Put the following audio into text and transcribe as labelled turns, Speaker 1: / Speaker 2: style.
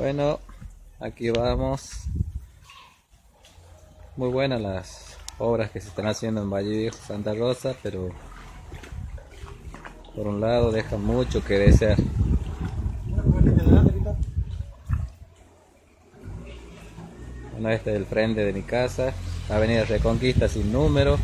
Speaker 1: Bueno, aquí vamos. Muy buenas las obras que se están haciendo en Valle Viejo, Santa Rosa, pero por un lado dejan mucho que desear. Bueno, este es el frente de mi casa, Avenida Reconquista sin número.